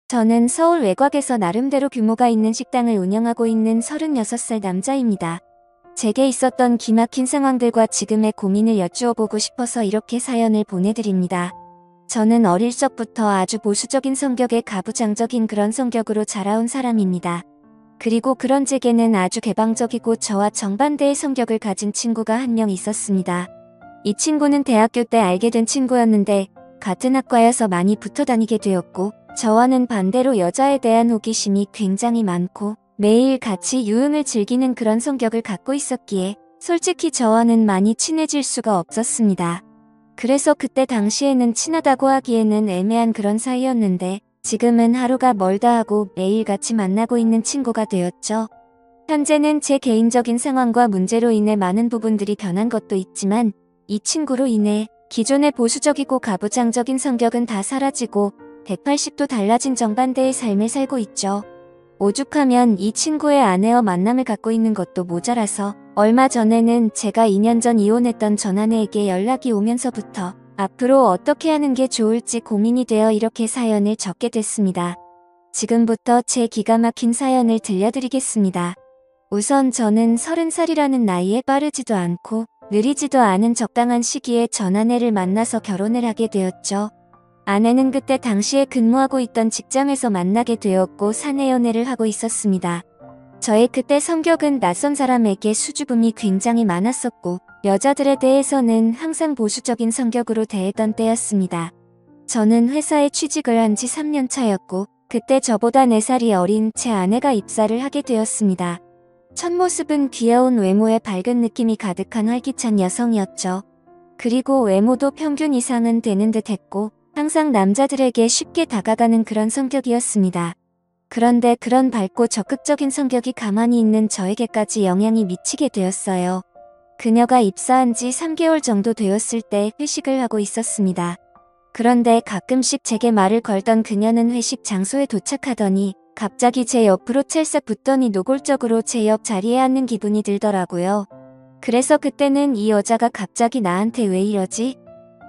저는 서울 외곽에서 나름대로 규모가 있는 식당을 운영하고 있는 36살 남자입니다. 제게 있었던 기막힌 상황들과 지금의 고민을 여쭈어 보고 싶어서 이렇게 사연을 보내드립니다. 저는 어릴 적부터 아주 보수적인 성격의 가부장적인 그런 성격으로 자라온 사람입니다. 그리고 그런 제게는 아주 개방적이고 저와 정반대의 성격을 가진 친구가 한 명 있었습니다. 이 친구는 대학교 때 알게 된 친구였는데 같은 학과여서 많이 붙어 다니게 되었고, 저와는 반대로 여자에 대한 호기심이 굉장히 많고 매일 같이 유흥을 즐기는 그런 성격을 갖고 있었기에 솔직히 저와는 많이 친해질 수가 없었습니다. 그래서 그때 당시에는 친하다고 하기에는 애매한 그런 사이였는데 지금은 하루가 멀다 하고 매일 같이 만나고 있는 친구가 되었죠. 현재는 제 개인적인 상황과 문제로 인해 많은 부분들이 변한 것도 있지만 이 친구로 인해 기존의 보수적이고 가부장적인 성격은 다 사라지고 180도 달라진 정반대의 삶을 살고 있죠. 오죽하면 이 친구의 아내와 만남을 갖고 있는 것도 모자라서 얼마 전에는 제가 2년 전 이혼했던 전 아내에게 연락이 오면서부터 앞으로 어떻게 하는 게 좋을지 고민이 되어 이렇게 사연을 적게 됐습니다. 지금부터 제 기가 막힌 사연을 들려드리겠습니다. 우선 저는 30살이라는 나이에 빠르지도 않고 느리지도 않은 적당한 시기에 전 아내를 만나서 결혼을 하게 되었죠. 아내는 그때 당시에 근무하고 있던 직장에서 만나게 되었고 사내 연애를 하고 있었습니다. 저의 그때 성격은 낯선 사람에게 수줍음이 굉장히 많았었고 여자들에 대해서는 항상 보수적인 성격으로 대했던 때였습니다. 저는 회사에 취직을 한 지 3년 차였고 그때 저보다 4살이 어린 제 아내가 입사를 하게 되었습니다. 첫 모습은 귀여운 외모에 밝은 느낌이 가득한 활기찬 여성이었죠. 그리고 외모도 평균 이상은 되는 듯 했고 항상 남자들에게 쉽게 다가가는 그런 성격이었습니다. 그런데 그런 밝고 적극적인 성격이 가만히 있는 저에게까지 영향이 미치게 되었어요. 그녀가 입사한 지 3개월 정도 되었을 때 회식을 하고 있었습니다. 그런데 가끔씩 제게 말을 걸던 그녀는 회식 장소에 도착하더니 갑자기 제 옆으로 찰싹 붙더니 노골적으로 제 옆 자리에 앉는 기분이 들더라고요. 그래서 그때는 이 여자가 갑자기 나한테 왜 이러지?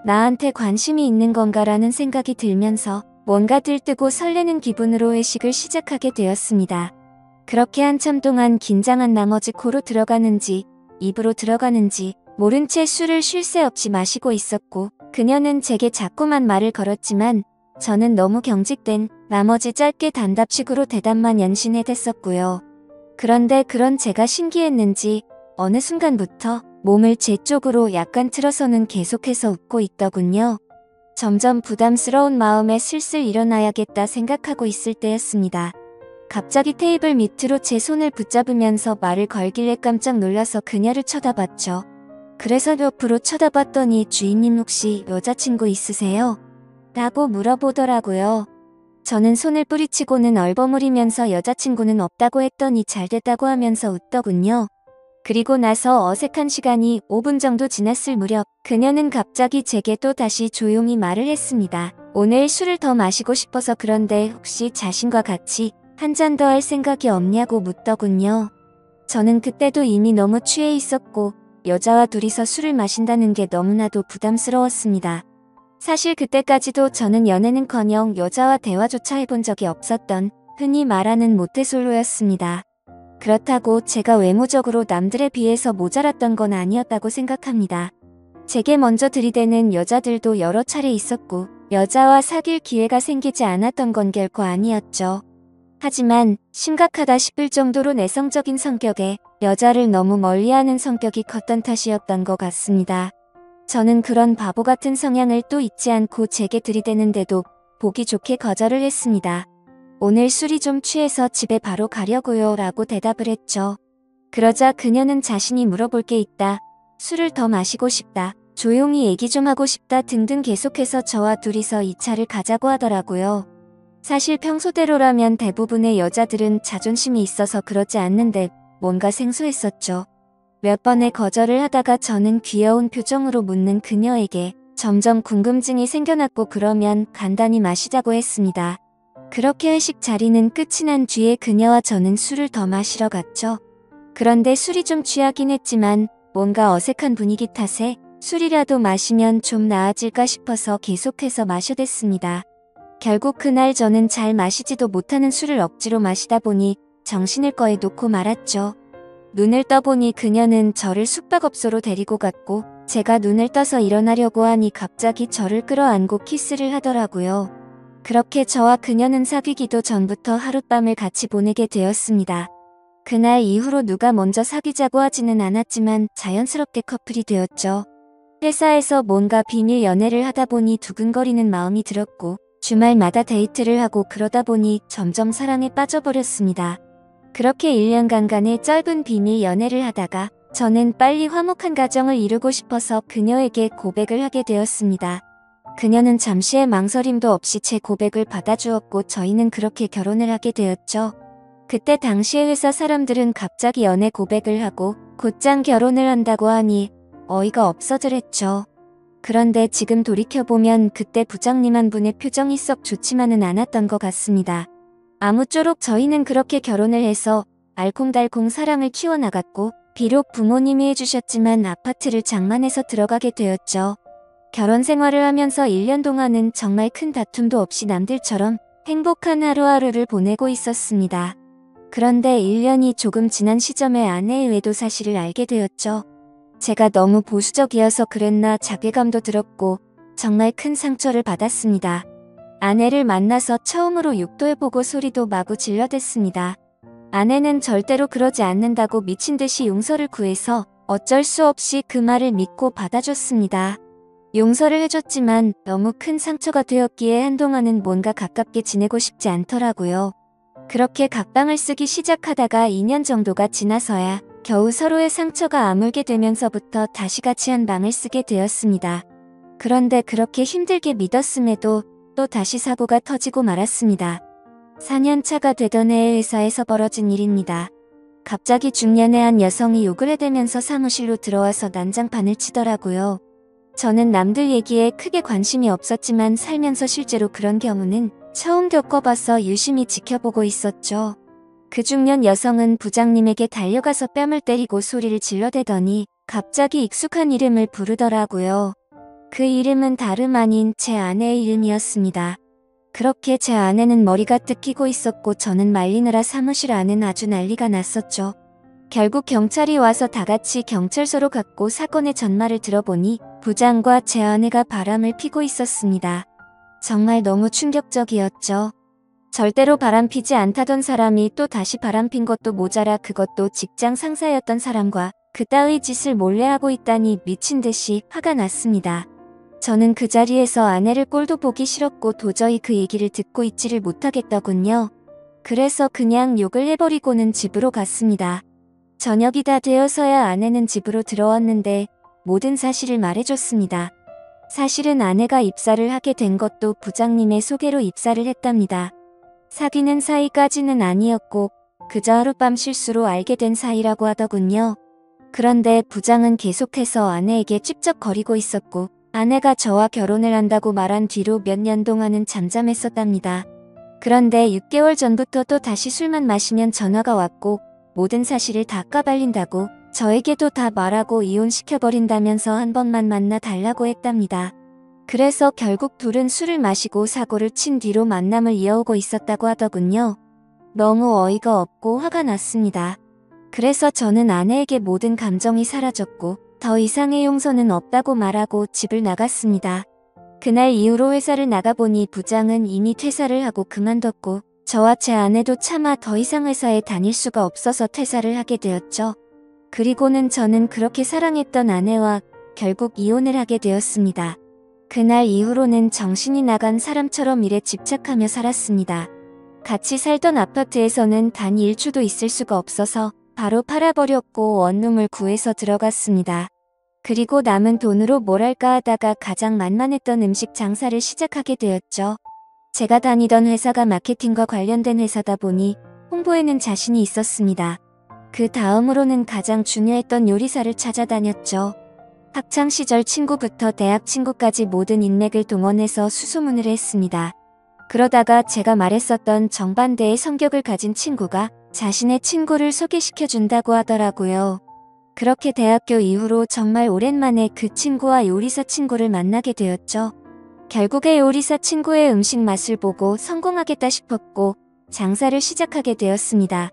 나한테 관심이 있는 건가라는 생각이 들면서 뭔가 들뜨고 설레는 기분으로 회식을 시작하게 되었습니다. 그렇게 한참 동안 긴장한 나머지 코로 들어가는지 입으로 들어가는지 모른 채 술을 쉴 새 없이 마시고 있었고 그녀는 제게 자꾸만 말을 걸었지만 저는 너무 경직된 나머지 짧게 단답식으로 대답만 연신해댔었고요. 그런데 그런 제가 신기했는지 어느 순간부터 몸을 제 쪽으로 약간 틀어서는 계속해서 웃고 있더군요. 점점 부담스러운 마음에 슬슬 일어나야겠다 생각하고 있을 때였습니다. 갑자기 테이블 밑으로 제 손을 붙잡으면서 말을 걸길래 깜짝 놀라서 그녀를 쳐다봤죠. 그래서 옆으로 쳐다봤더니 주인님 혹시 여자친구 있으세요? 라고 물어보더라고요. 저는 손을 뿌리치고는 얼버무리면서 여자친구는 없다고 했더니 잘됐다고 하면서 웃더군요. 그리고 나서 어색한 시간이 5분 정도 지났을 무렵 그녀는 갑자기 제게 또 다시 조용히 말을 했습니다. 오늘 술을 더 마시고 싶어서 그런데 혹시 자신과 같이 한 잔 더 할 생각이 없냐고 묻더군요. 저는 그때도 이미 너무 취해 있었고 여자와 둘이서 술을 마신다는 게 너무나도 부담스러웠습니다. 사실 그때까지도 저는 연애는커녕 여자와 대화조차 해본 적이 없었던 흔히 말하는 모태솔로였습니다. 그렇다고 제가 외모적으로 남들에 비해서 모자랐던 건 아니었다고 생각합니다. 제게 먼저 들이대는 여자들도 여러 차례 있었고 여자와 사귈 기회가 생기지 않았던 건 결코 아니었죠. 하지만 심각하다 싶을 정도로 내성적인 성격에 여자를 너무 멀리하는 성격이 컸던 탓이었던 것 같습니다. 저는 그런 바보 같은 성향을 또 잊지 않고 제게 들이대는데도 보기 좋게 거절을 했습니다. 오늘 술이 좀 취해서 집에 바로 가려고요 라고 대답을 했죠. 그러자 그녀는 자신이 물어볼 게 있다, 술을 더 마시고 싶다, 조용히 얘기 좀 하고 싶다 등등 계속해서 저와 둘이서 2차를 가자고 하더라고요. 사실 평소대로라면 대부분의 여자들은 자존심이 있어서 그러지 않는데 뭔가 생소했었죠. 몇 번의 거절을 하다가 저는 귀여운 표정으로 묻는 그녀에게 점점 궁금증이 생겨났고 그러면 간단히 마시자고 했습니다. 그렇게 회식 자리는 끝이 난 뒤에 그녀와 저는 술을 더 마시러 갔죠. 그런데 술이 좀 취하긴 했지만 뭔가 어색한 분위기 탓에 술이라도 마시면 좀 나아질까 싶어서 계속해서 마셔댔습니다. 결국 그날 저는 잘 마시지도 못하는 술을 억지로 마시다 보니 정신을 거의 놓고 말았죠. 눈을 떠보니 그녀는 저를 숙박업소로 데리고 갔고 제가 눈을 떠서 일어나려고 하니 갑자기 저를 끌어안고 키스를 하더라고요. 그렇게 저와 그녀는 사귀기도 전부터 하룻밤을 같이 보내게 되었습니다. 그날 이후로 누가 먼저 사귀자고 하지는 않았지만 자연스럽게 커플이 되었죠. 회사에서 뭔가 비밀 연애를 하다 보니 두근거리는 마음이 들었고 주말마다 데이트를 하고 그러다 보니 점점 사랑에 빠져버렸습니다. 그렇게 1년간의 짧은 비밀 연애를 하다가 저는 빨리 화목한 가정을 이루고 싶어서 그녀에게 고백을 하게 되었습니다. 그녀는 잠시의 망설임도 없이 제 고백을 받아주었고 저희는 그렇게 결혼을 하게 되었죠. 그때 당시의 회사 사람들은 갑자기 연애 고백을 하고 곧장 결혼을 한다고 하니 어이가 없어들 했죠. 그런데 지금 돌이켜보면 그때 부장님 한 분의 표정이 썩 좋지만은 않았던 것 같습니다. 아무쪼록 저희는 그렇게 결혼을 해서 알콩달콩 사랑을 키워나갔고 비록 부모님이 해주셨지만 아파트를 장만해서 들어가게 되었죠. 결혼 생활을 하면서 1년 동안은 정말 큰 다툼도 없이 남들처럼 행복한 하루하루를 보내고 있었습니다. 그런데 1년이 조금 지난 시점에 아내의 외도 사실을 알게 되었죠. 제가 너무 보수적이어서 그랬나 자괴감도 들었고 정말 큰 상처를 받았습니다. 아내를 만나서 처음으로 욕도해보고 소리도 마구 질러댔습니다. 아내는 절대로 그러지 않는다고 미친 듯이 용서를 구해서 어쩔 수 없이 그 말을 믿고 받아줬습니다. 용서를 해줬지만 너무 큰 상처가 되었기에 한동안은 뭔가 가깝게 지내고 싶지 않더라고요. 그렇게 각방을 쓰기 시작하다가 2년 정도가 지나서야 겨우 서로의 상처가 아물게 되면서부터 다시 같이 한 방을 쓰게 되었습니다. 그런데 그렇게 힘들게 믿었음에도 또 다시 사고가 터지고 말았습니다. 4년차가 되던 해에 회사에서 벌어진 일입니다. 갑자기 중년의 한 여성이 욕을 해대면서 사무실로 들어와서 난장판을 치더라고요. 저는 남들 얘기에 크게 관심이 없었지만 살면서 실제로 그런 경우는 처음 겪어봐서 유심히 지켜보고 있었죠. 그 중년 여성은 부장님에게 달려가서 뺨을 때리고 소리를 질러대더니 갑자기 익숙한 이름을 부르더라고요. 그 이름은 다름 아닌 제 아내의 이름이었습니다. 그렇게 제 아내는 머리가 뜯기고 있었고 저는 말리느라 사무실 안은 아주 난리가 났었죠. 결국 경찰이 와서 다같이 경찰서로 갔고 사건의 전말을 들어보니 부장과 제 아내가 바람을 피고 있었습니다. 정말 너무 충격적이었죠. 절대로 바람피지 않다던 사람이 또 다시 바람핀 것도 모자라 그것도 직장 상사였던 사람과 그따위 짓을 몰래 하고 있다니 미친 듯이 화가 났습니다. 저는 그 자리에서 아내를 꼴도 보기 싫었고 도저히 그 얘기를 듣고 있지를 못하겠더군요. 그래서 그냥 욕을 해버리고는 집으로 갔습니다. 저녁이 다 되어서야 아내는 집으로 들어왔는데 모든 사실을 말해줬습니다. 사실은 아내가 입사를 하게 된 것도 부장님의 소개로 입사를 했답니다. 사귀는 사이까지는 아니었고 그저 하룻밤 실수로 알게 된 사이라고 하더군요. 그런데 부장은 계속해서 아내에게 찝쩍거리고 있었고 아내가 저와 결혼을 한다고 말한 뒤로 몇 년 동안은 잠잠했었답니다. 그런데 6개월 전부터 또 다시 술만 마시면 전화가 왔고 모든 사실을 다 까발린다고 저에게도 다 말하고 이혼시켜버린다면서 한 번만 만나 달라고 했답니다. 그래서 결국 둘은 술을 마시고 사고를 친 뒤로 만남을 이어오고 있었다고 하더군요. 너무 어이가 없고 화가 났습니다. 그래서 저는 아내에게 모든 감정이 사라졌고 더 이상의 용서는 없다고 말하고 집을 나갔습니다. 그날 이후로 회사를 나가보니 부장은 이미 퇴사를 하고 그만뒀고 저와 제 아내도 차마 더 이상 회사에 다닐 수가 없어서 퇴사를 하게 되었죠. 그리고는 저는 그렇게 사랑했던 아내와 결국 이혼을 하게 되었습니다. 그날 이후로는 정신이 나간 사람처럼 일에 집착하며 살았습니다. 같이 살던 아파트에서는 단 1초도 있을 수가 없어서 바로 팔아버렸고 원룸을 구해서 들어갔습니다. 그리고 남은 돈으로 뭘 할까 하다가 가장 만만했던 음식 장사를 시작하게 되었죠. 제가 다니던 회사가 마케팅과 관련된 회사다 보니 홍보에는 자신이 있었습니다. 그 다음으로는 가장 중요했던 요리사를 찾아다녔죠. 학창시절 친구부터 대학 친구까지 모든 인맥을 동원해서 수소문을 했습니다. 그러다가 제가 말했었던 정반대의 성격을 가진 친구가 자신의 친구를 소개시켜준다고 하더라고요. 그렇게 대학교 이후로 정말 오랜만에 그 친구와 요리사 친구를 만나게 되었죠. 결국에 요리사 친구의 음식 맛을 보고 성공하겠다 싶었고 장사를 시작하게 되었습니다.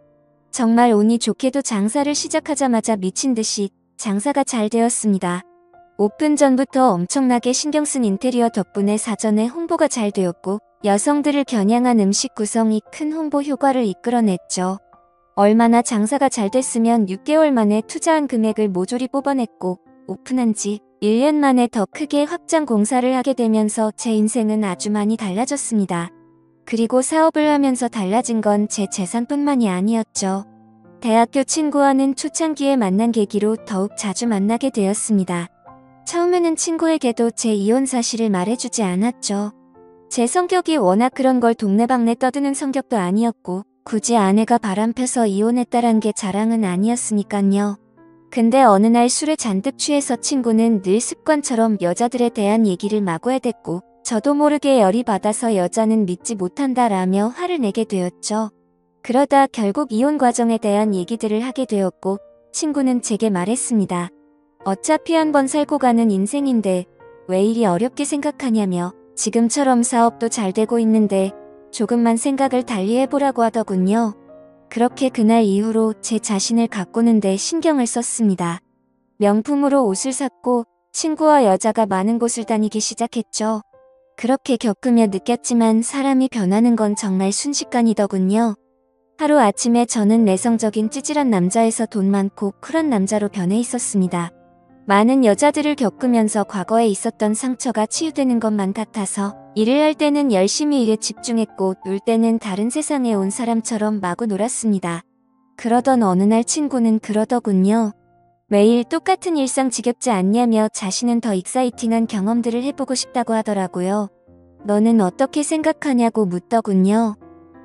정말 운이 좋게도 장사를 시작하자마자 미친 듯이 장사가 잘 되었습니다. 오픈 전부터 엄청나게 신경 쓴 인테리어 덕분에 사전에 홍보가 잘 되었고 여성들을 겨냥한 음식 구성이 큰 홍보 효과를 이끌어냈죠. 얼마나 장사가 잘 됐으면 6개월 만에 투자한 금액을 모조리 뽑아냈고 오픈한 지 1년 만에 더 크게 확장 공사를 하게 되면서 제 인생은 아주 많이 달라졌습니다. 그리고 사업을 하면서 달라진 건 제 재산뿐만이 아니었죠. 대학교 친구와는 초창기에 만난 계기로 더욱 자주 만나게 되었습니다. 처음에는 친구에게도 제 이혼 사실을 말해주지 않았죠. 제 성격이 워낙 그런 걸 동네방네 떠드는 성격도 아니었고 굳이 아내가 바람펴서 이혼했다란 게 자랑은 아니었으니깐요. 근데 어느 날 술에 잔뜩 취해서 친구는 늘 습관처럼 여자들에 대한 얘기를 마구 해댔고 저도 모르게 열이 받아서 여자는 믿지 못한다라며 화를 내게 되었죠. 그러다 결국 이혼 과정에 대한 얘기들을 하게 되었고 친구는 제게 말했습니다. 어차피 한번 살고 가는 인생인데 왜 이리 어렵게 생각하냐며 지금처럼 사업도 잘 되고 있는데 조금만 생각을 달리 해보라고 하더군요. 그렇게 그날 이후로 제 자신을 가꾸는 데 신경을 썼습니다. 명품으로 옷을 샀고 친구와 여자가 많은 곳을 다니기 시작했죠. 그렇게 겪으며 느꼈지만 사람이 변하는 건 정말 순식간이더군요. 하루아침에 저는 내성적인 찌질한 남자에서 돈 많고 쿨한 남자로 변해 있었습니다. 많은 여자들을 겪으면서 과거에 있었던 상처가 치유되는 것만 같아서 일을 할 때는 열심히 일에 집중했고 놀 때는 다른 세상에 온 사람처럼 마구 놀았습니다. 그러던 어느 날 친구는 그러더군요. 매일 똑같은 일상 지겹지 않냐며 자신은 더 익사이팅한 경험들을 해보고 싶다고 하더라고요. 너는 어떻게 생각하냐고 묻더군요.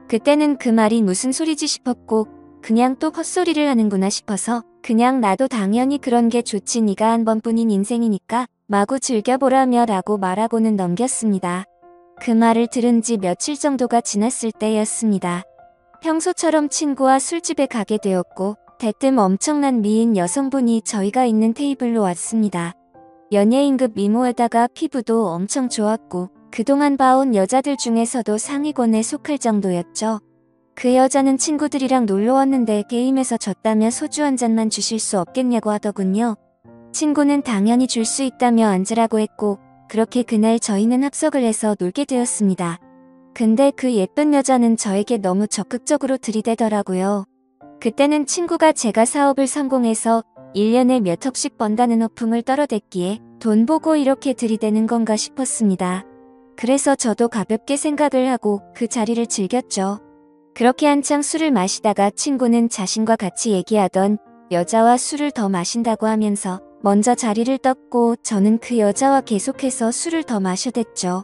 그때는 그 말이 무슨 소리지 싶었고 그냥 또 헛소리를 하는구나 싶어서 그냥 나도 당연히 그런 게 좋지 네가 한 번뿐인 인생이니까 마구 즐겨보라며 라고 말하고는 넘겼습니다. 그 말을 들은 지 며칠 정도가 지났을 때였습니다. 평소처럼 친구와 술집에 가게 되었고 대뜸 엄청난 미인 여성분이 저희가 있는 테이블로 왔습니다. 연예인급 미모에다가 피부도 엄청 좋았고 그동안 봐온 여자들 중에서도 상위권에 속할 정도였죠. 그 여자는 친구들이랑 놀러 왔는데 게임에서 졌다며 소주 한 잔만 주실 수 없겠냐고 하더군요. 친구는 당연히 줄 수 있다며 앉으라고 했고 그렇게 그날 저희는 합석을 해서 놀게 되었습니다. 근데 그 예쁜 여자는 저에게 너무 적극적으로 들이대더라고요. 그때는 친구가 제가 사업을 성공해서 1년에 몇 억씩 번다는 허풍을 떨어댔기에 돈 보고 이렇게 들이대는 건가 싶었습니다. 그래서 저도 가볍게 생각을 하고 그 자리를 즐겼죠. 그렇게 한창 술을 마시다가 친구는 자신과 같이 얘기하던 여자와 술을 더 마신다고 하면서 먼저 자리를 떴고 저는 그 여자와 계속해서 술을 더 마셔댔죠.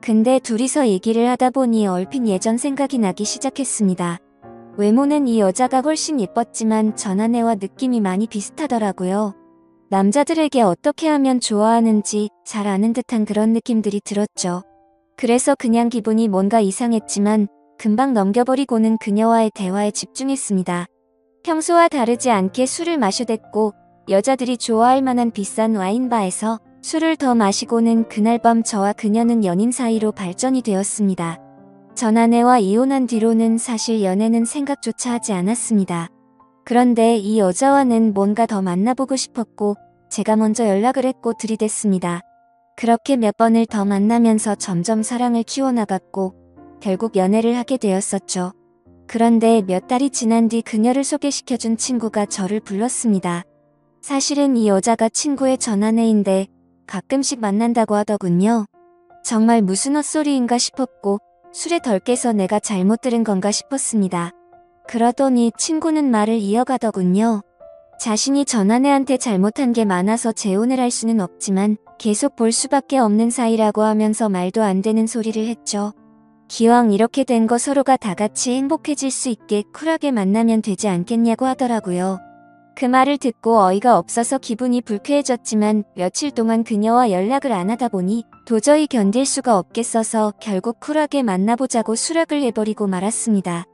근데 둘이서 얘기를 하다 보니 얼핏 예전 생각이 나기 시작했습니다. 외모는 이 여자가 훨씬 예뻤지만 전 아내와 느낌이 많이 비슷하더라고요. 남자들에게 어떻게 하면 좋아하는지 잘 아는 듯한 그런 느낌들이 들었죠. 그래서 그냥 기분이 뭔가 이상했지만 금방 넘겨버리고는 그녀와의 대화에 집중했습니다. 평소와 다르지 않게 술을 마셔댔고 여자들이 좋아할 만한 비싼 와인바에서 술을 더 마시고는 그날 밤 저와 그녀는 연인 사이로 발전이 되었습니다. 전 아내와 이혼한 뒤로는 사실 연애는 생각조차 하지 않았습니다. 그런데 이 여자와는 뭔가 더 만나보고 싶었고 제가 먼저 연락을 했고 들이댔습니다. 그렇게 몇 번을 더 만나면서 점점 사랑을 키워나갔고 결국 연애를 하게 되었었죠. 그런데 몇 달이 지난 뒤 그녀를 소개시켜준 친구가 저를 불렀습니다. 사실은 이 여자가 친구의 전 아내인데 가끔씩 만난다고 하더군요. 정말 무슨 헛소리인가 싶었고 술에 덜 깨서 내가 잘못 들은 건가 싶었습니다. 그러더니 친구는 말을 이어가더군요. 자신이 전 아내한테 잘못한 게 많아서 재혼을 할 수는 없지만 계속 볼 수밖에 없는 사이라고 하면서 말도 안 되는 소리를 했죠. 기왕 이렇게 된 거 서로가 다 같이 행복해질 수 있게 쿨하게 만나면 되지 않겠냐고 하더라고요. 그 말을 듣고 어이가 없어서 기분이 불쾌해졌지만 며칠 동안 그녀와 연락을 안 하다 보니 도저히 견딜 수가 없겠어서 결국 쿨하게 만나보자고 수락을 해버리고 말았습니다.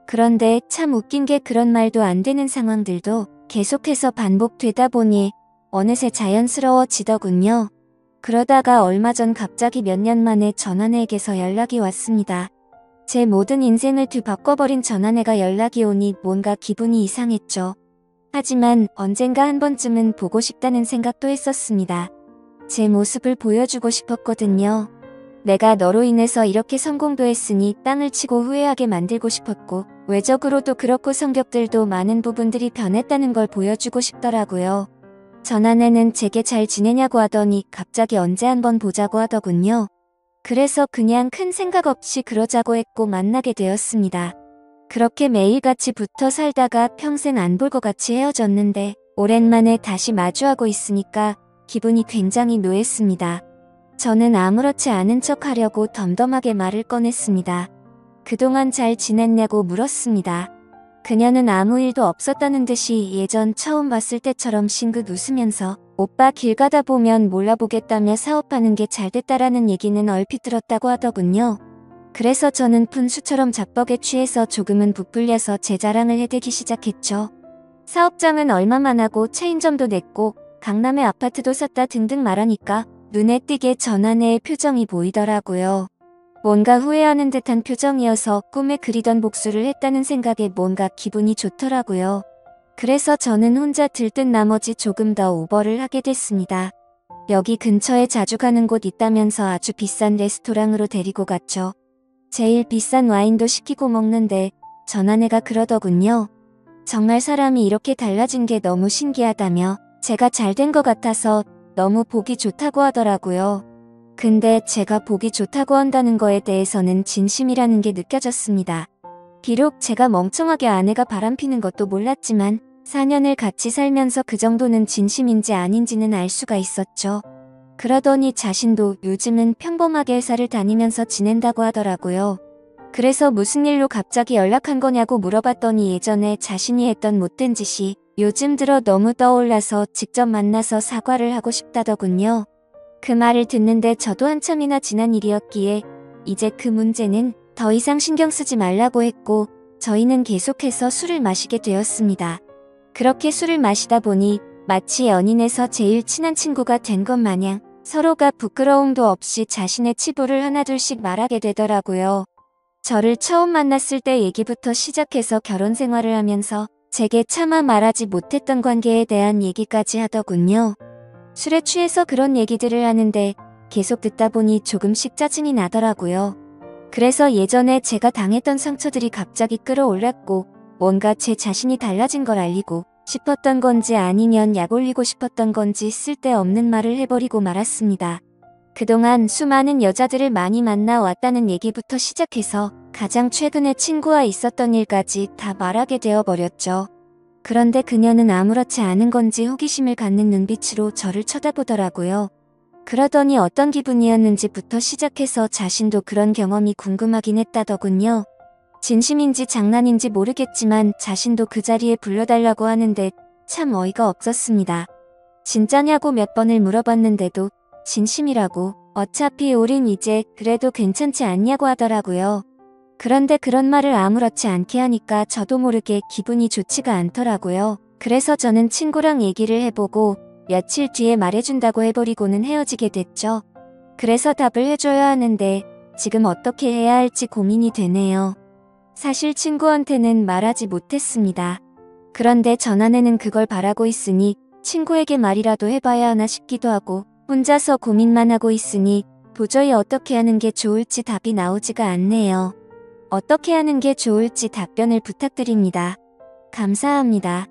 그런데 참 웃긴 게 그런 말도 안 되는 상황들도 계속해서 반복되다 보니 어느새 자연스러워지더군요. 그러다가 얼마 전 갑자기 몇 년 만에 전아내에게서 연락이 왔습니다. 제 모든 인생을 뒤바꿔버린 전아내가 연락이 오니 뭔가 기분이 이상했죠. 하지만 언젠가 한 번쯤은 보고 싶다는 생각도 했었습니다. 제 모습을 보여주고 싶었거든요. 내가 너로 인해서 이렇게 성공도 했으니 땅을 치고 후회하게 만들고 싶었고, 외적으로도 그렇고 성격들도 많은 부분들이 변했다는 걸 보여주고 싶더라고요. 전아내는 제게 잘 지내냐고 하더니 갑자기 언제 한번 보자고 하더군요. 그래서 그냥 큰 생각 없이 그러자고 했고 만나게 되었습니다. 그렇게 매일같이 붙어 살다가 평생 안 볼 것 같이 헤어졌는데 오랜만에 다시 마주하고 있으니까 기분이 굉장히 묘했습니다. 저는 아무렇지 않은 척 하려고 덤덤하게 말을 꺼냈습니다. 그동안 잘 지냈냐고 물었습니다. 그녀는 아무 일도 없었다는 듯이 예전 처음 봤을 때처럼 싱긋 웃으면서 오빠 길 가다 보면 몰라보겠다며 사업하는 게 잘 됐다라는 얘기는 얼핏 들었다고 하더군요. 그래서 저는 푼수처럼 자뻑에 취해서 조금은 부풀려서 제 자랑을 해대기 시작했죠. 사업장은 얼마만 하고 체인점도 냈고 강남에 아파트도 샀다 등등 말하니까 눈에 띄게 전아내의 표정이 보이더라고요. 뭔가 후회하는 듯한 표정이어서 꿈에 그리던 복수를 했다는 생각에 뭔가 기분이 좋더라고요. 그래서 저는 혼자 들뜬 나머지 조금 더 오버를 하게 됐습니다. 여기 근처에 자주 가는 곳 있다면서 아주 비싼 레스토랑으로 데리고 갔죠. 제일 비싼 와인도 시키고 먹는데 전아내가 그러더군요. 정말 사람이 이렇게 달라진 게 너무 신기하다며 제가 잘 된 것 같아서 너무 보기 좋다고 하더라고요. 근데 제가 보기 좋다고 한다는 거에 대해서는 진심이라는 게 느껴졌습니다. 비록 제가 멍청하게 아내가 바람피는 것도 몰랐지만 4년을 같이 살면서 그 정도는 진심인지 아닌지는 알 수가 있었죠. 그러더니 자신도 요즘은 평범하게 회사를 다니면서 지낸다고 하더라고요. 그래서 무슨 일로 갑자기 연락한 거냐고 물어봤더니 예전에 자신이 했던 못된 짓이 요즘 들어 너무 떠올라서 직접 만나서 사과를 하고 싶다더군요. 그 말을 듣는데 저도 한참이나 지난 일이었기에 이제 그 문제는 더 이상 신경 쓰지 말라고 했고 저희는 계속해서 술을 마시게 되었습니다. 그렇게 술을 마시다 보니 마치 연인에서 제일 친한 친구가 된 것 마냥 서로가 부끄러움도 없이 자신의 치부를 하나둘씩 말하게 되더라고요. 저를 처음 만났을 때 얘기부터 시작해서 결혼 생활을 하면서 제게 차마 말하지 못했던 관계에 대한 얘기까지 하더군요. 술에 취해서 그런 얘기들을 하는데 계속 듣다 보니 조금씩 짜증이 나더라고요. 그래서 예전에 제가 당했던 상처들이 갑자기 끌어올랐고 뭔가 제 자신이 달라진 걸 알리고 싶었던 건지 아니면 약 올리고 싶었던 건지 쓸데없는 말을 해버리고 말았습니다. 그동안 수많은 여자들을 많이 만나왔다는 얘기부터 시작해서 가장 최근에 친구와 있었던 일까지 다 말하게 되어버렸죠. 그런데 그녀는 아무렇지 않은 건지 호기심을 갖는 눈빛으로 저를 쳐다보더라고요. 그러더니 어떤 기분이었는지부터 시작해서 자신도 그런 경험이 궁금하긴 했다더군요. 진심인지 장난인지 모르겠지만 자신도 그 자리에 불러달라고 하는데 참 어이가 없었습니다. 진짜냐고 몇 번을 물어봤는데도 진심이라고 어차피 우린 이제 그래도 괜찮지 않냐고 하더라고요. 그런데 그런 말을 아무렇지 않게 하니까 저도 모르게 기분이 좋지가 않더라고요. 그래서 저는 친구랑 얘기를 해보고 며칠 뒤에 말해준다고 해버리고는 헤어지게 됐죠. 그래서 답을 해줘야 하는데 지금 어떻게 해야 할지 고민이 되네요. 사실 친구한테는 말하지 못했습니다. 그런데 전아내는 그걸 바라고 있으니 친구에게 말이라도 해봐야 하나 싶기도 하고 혼자서 고민만 하고 있으니 도저히 어떻게 하는 게 좋을지 답이 나오지가 않네요. 어떻게 하는 게 좋을지 답변을 부탁드립니다. 감사합니다.